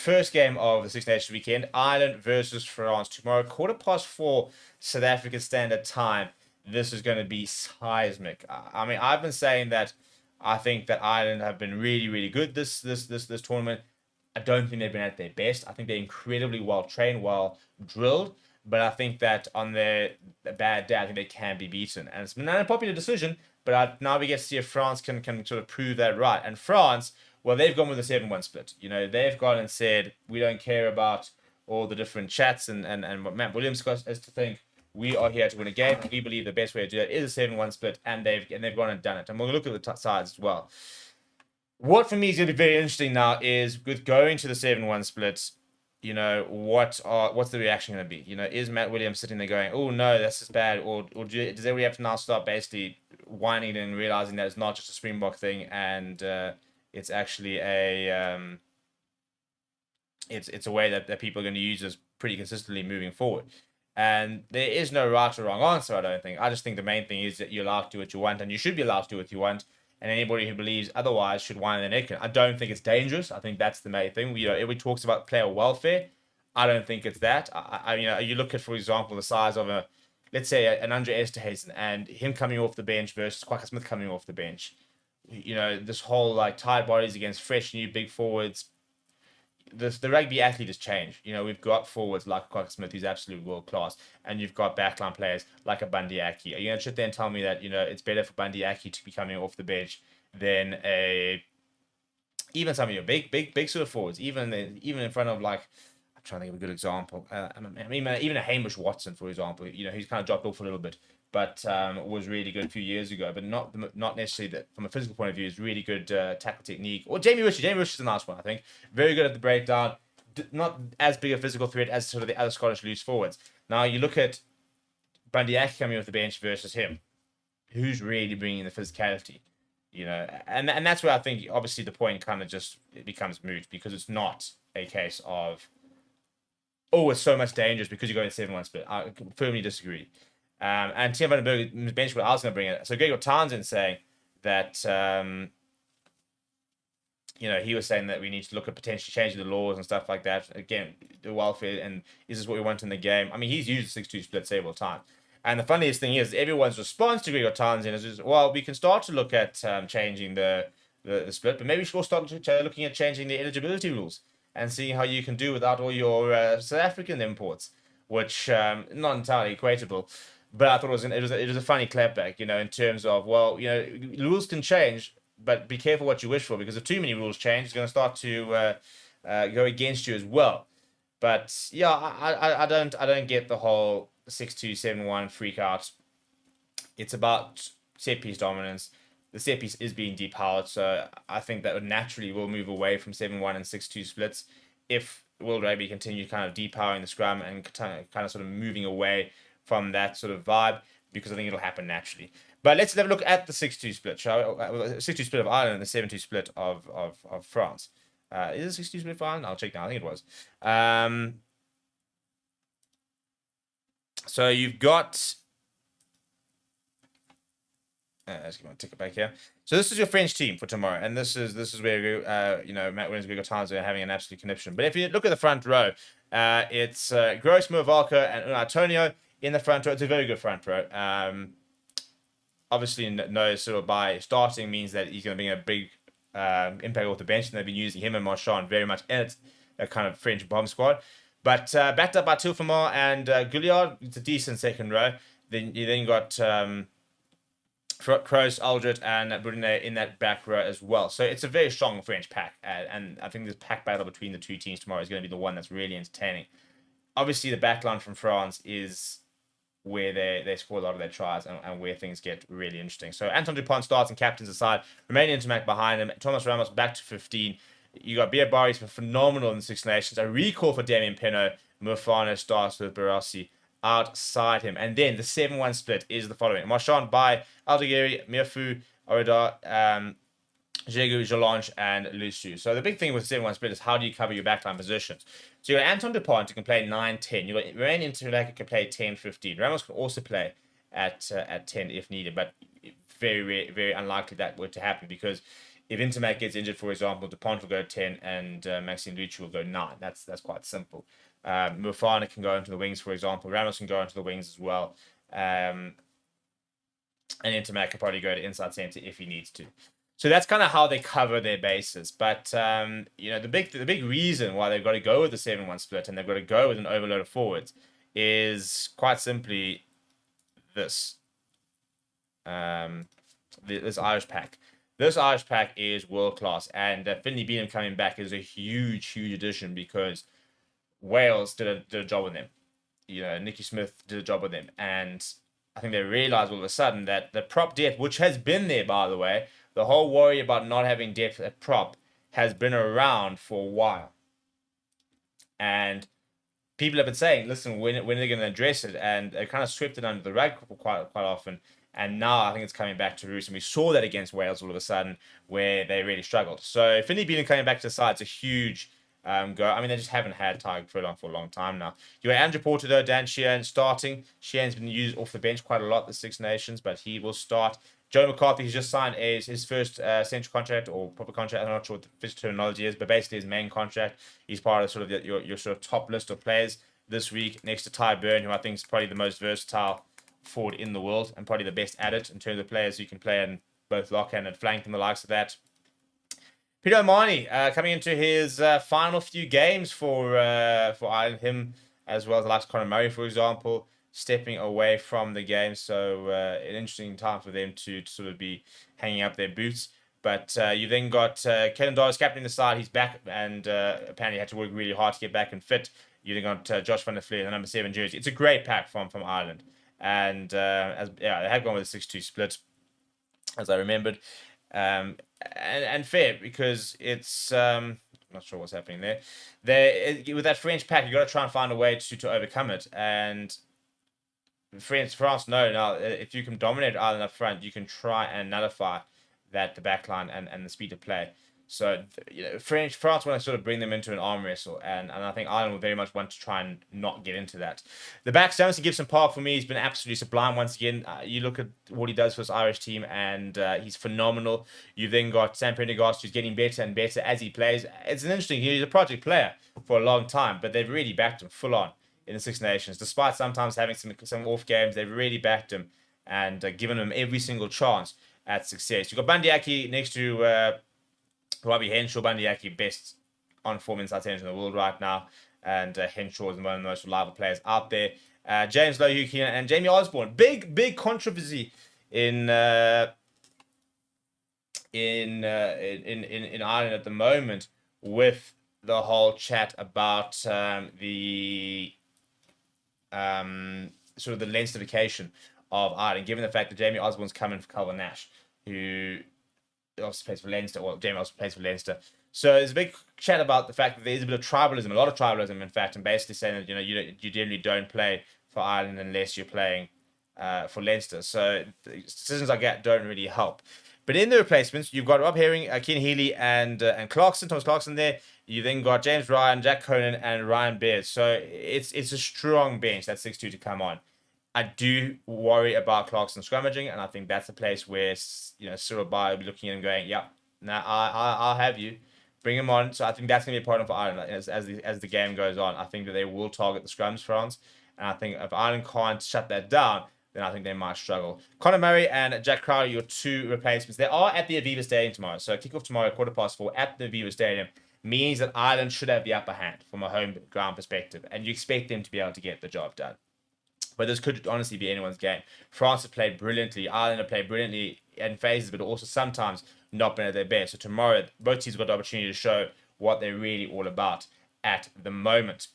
first game of the Six Nations weekend, Ireland versus France tomorrow, 4:15 South African Standard Time. This is going to be seismic. I mean, I've been saying that I think that Ireland have been really, really good this tournament. I don't think they've been at their best. I think they're incredibly well trained, well drilled, but I think that on their bad day, I think they can be beaten. And it's been an unpopular decision, but now we get to see if France can sort of prove that right. And France, well, they've gone with a 7-1 split. They've gone and said, we don't care about all the different chats and what Matt Williams got us to think. We are here to win a game. We believe the best way to do that is a 7-1 split, and they've gone and done it. And we'll look at the sides as well. What for me is going to be very interesting now is with going to the 7-1 splits, what's the reaction going to be? Is Matt Williams sitting there going, oh no, that's just bad, or does everybody have to now start basically whining and realizing that it's not just a Springbok thing and it's actually it's a way that people are going to use this pretty consistently moving forward. And there is no right or wrong answer, I don't think. I just think the main thing is that you're allowed to do what you want, and you should be allowed to do what you want. And anybody who believes otherwise should whine their neck. I don't think it's dangerous. I think that's the main thing. Everybody talks about player welfare. I don't think it's that. You look at, for example, the size of let's say an Andre Esterhuizen and him coming off the bench versus Kwaka Smith coming off the bench. This whole like tired bodies against fresh new big forwards. The rugby athlete has changed. We've got forwards like Kwaka Smith, who's absolute world class, and you've got backline players like a Bundy Aki. Are you going to sit there and tell me that it's better for Bundy Aki to be coming off the bench than even some of your big sort of forwards, even in front of like, I'm trying to think of a good example. Even a Hamish Watson, for example, he's kind of dropped off a little bit, but was really good a few years ago, but not necessarily that from a physical point of view is really good tackle technique. Or Jamie Ritchie is a nice one, I think. Very good at the breakdown, not as big a physical threat as sort of the other Scottish loose forwards. Now you look at Bundy Aki coming off the bench versus him, who's really bringing the physicality, and that's where I think obviously the point kind of just it becomes moot because it's not a case of it's so much dangerous because you're going 7-1 split. I firmly disagree. And Tim Van den Berg bench what I was going to bring it. So Gregor Townsend saying that, he was saying that we need to look at potentially changing the laws and stuff like that. Again, the welfare and is this what we want in the game? I mean, he's used the 6-2 split several times. And the funniest thing is everyone's response to Gregor Townsend is, well, we can start to look at changing the split, but maybe we should start looking at changing the eligibility rules and seeing how you can do without all your South African imports, which not entirely equatable. But I thought it was a funny clapback, in terms of, well, rules can change, but be careful what you wish for, because if too many rules change, it's going to start to go against you as well. But yeah, I don't get the whole 6-2, 7-1 freak out. It's about set piece dominance. The set piece is being depowered, so I think that naturally will move away from 7-1 and 6-2 splits if World Rugby continue kind of depowering the scrum and kind of sort of moving away from that sort of vibe, because I think it'll happen naturally. But let's have a look at the 6-2 split, shall we? 6-2 split of Ireland and the 7-2 split of France. Is it 6-2 split for Ireland? I'll check now. I think it was. So you've got... let's get my ticket back here. So this is your French team for tomorrow, and this is where Matt Williams, Gregor Townsend are having an absolute conniption. But if you look at the front row, it's Gross, Murvalko, and Antonio in the front row. It's a very good front row. Obviously, no sort of by starting means that he's going to bring a big impact off the bench, and they've been using him and Marchand very much in it, a kind of French bomb squad. But backed up by Tilfamar and Gouliard, it's a decent second row. Then you got Kroos, Aldrit, and Brunet in that back row as well. So it's a very strong French pack, and I think this pack battle between the two teams tomorrow is going to be the one that's really entertaining. Obviously, the backline from France is where they score a lot of their tries and where things get really interesting. So Anton Dupont starts and captains aside. Romanian Intermac behind him. Thomas Ramos back to 15. You got Bia Barry's been phenomenal in the Six Nations. A recall for Damien Penaud. Mufano starts with Barassi outside him. And then the 7-1 split is the following. Marchand by Aldegheri, Mirfu, Orida, Jegu, Jalange, and Lusu. So the big thing with the 7-1 split is how do you cover your backline positions? So you got Anton Dupont who can play 9-10. You got Romanian Intermac who can play 10-15. Ramos can also play at 10 if needed, but very, very, very unlikely that were to happen, because if Intermac gets injured, for example, DuPont will go 10 and Maxime Lucci will go 9. That's quite simple. Mufana can go into the wings, for example. Ramos can go into the wings as well. And Intermac can probably go to inside center if he needs to. So that's kind of how they cover their bases. But the big reason why they've got to go with the 7-1 split and they've got to go with an overload of forwards is quite simply this. This Irish pack. This Irish pack is world class, and Finlay Beanham coming back is a huge addition because Wales did a job with them. Nicky Smith did a job with them, and I think they realized all of a sudden that the prop depth, which has been there, by the way, the whole worry about not having depth at prop has been around for a while. And people have been saying, listen, when are they going to address it? And they kind of swept it under the rug quite often. And now I think it's coming back to roost. And we saw that against Wales all of a sudden where they really struggled. So Finlay Beanham coming back to the side, it's a huge go. I mean, they just haven't had Tiger Furlong for a long time now. You got Andrew Porter, though, Dan Sheehan starting. Sheehan's been used off the bench quite a lot, the Six Nations, but he will start. Joe McCarthy, who's just signed his first central contract or proper contract. I'm not sure what the official terminology is, but basically his main contract. He's part of sort of your sort of top list of players this week, next to Ty Byrne, who I think is probably the most versatile forward in the world and probably the best at it in terms of players who can play in both lockhand and flank and the likes of that. Peter O'Mahony coming into his final few games for Ireland, him as well as the likes of Conor Murray, for example, stepping away from the game. So an interesting time for them to sort of be hanging up their boots. But you then got Kellen Doris captaining the side. He's back and apparently had to work really hard to get back and fit. You then got Josh van der Vliet, the number 7 jersey. It's a great pack from Ireland. And they have gone with a 6-2 split, as I remembered. And fair, because it's I'm not sure what's happening there. With that French pack, you got to try and find a way to overcome it. And France know now if you can dominate Ireland up front, you can try and nullify the backline and the speed of play. So France want to sort of bring them into an arm wrestle, and I think Ireland will very much want to try and not get into that. The back, Samson Gibson Park, for me, he's been absolutely sublime once again. You look at what he does for this Irish team, and he's phenomenal. You've then got Sam Prendergast, who's getting better and better as he plays. It's an interesting, he's a project player for a long time, but they've really backed him full on in the Six Nations. Despite sometimes having some off games, they've really backed him and given him every single chance at success. You've got Bandiaki next to Robbie Henshaw. Bandiaki best on form inside centre in the world right now, and Henshaw is one of the most reliable players out there. James Lowe and Jamie Osborne. Big controversy in Ireland at the moment with the whole chat about the sort of the Leinsterfication of Ireland, given the fact that Jamie Osborne's coming for Calvin Nash, who also plays for Leinster. Well, Jamie also plays for Leinster. So there's a big chat about the fact that there is a bit of tribalism, a lot of tribalism, in fact, and basically saying that you generally don't play for Ireland unless you're playing for Leinster. So the decisions like that don't really help. But in the replacements, you've got Rob Herring, Cian Healy, and Clarkson, Thomas Clarkson there. You then got James Ryan, Jack Conan, and Ryan Baird. So it's a strong bench, that 6-2 to come on. I do worry about Clarkson scrummaging, and I think that's a place where Cyril Bayer will be looking at him going, "Yeah, now I'll have you, bring him on." So I think that's going to be a problem for Ireland as the game goes on. I think that they will target the scrums, France, and I think if Ireland can't shut that down, then I think they might struggle. Conor Murray and Jack Crowley, your two replacements. They are at the Aviva Stadium tomorrow, so kick-off tomorrow, 4:15 at the Aviva Stadium, means that Ireland should have the upper hand from a home ground perspective, and you expect them to be able to get the job done. But this could honestly be anyone's game. France have played brilliantly. Ireland have played brilliantly in phases, but also sometimes not been at their best. So tomorrow, both teams got the opportunity to show what they're really all about at the moment.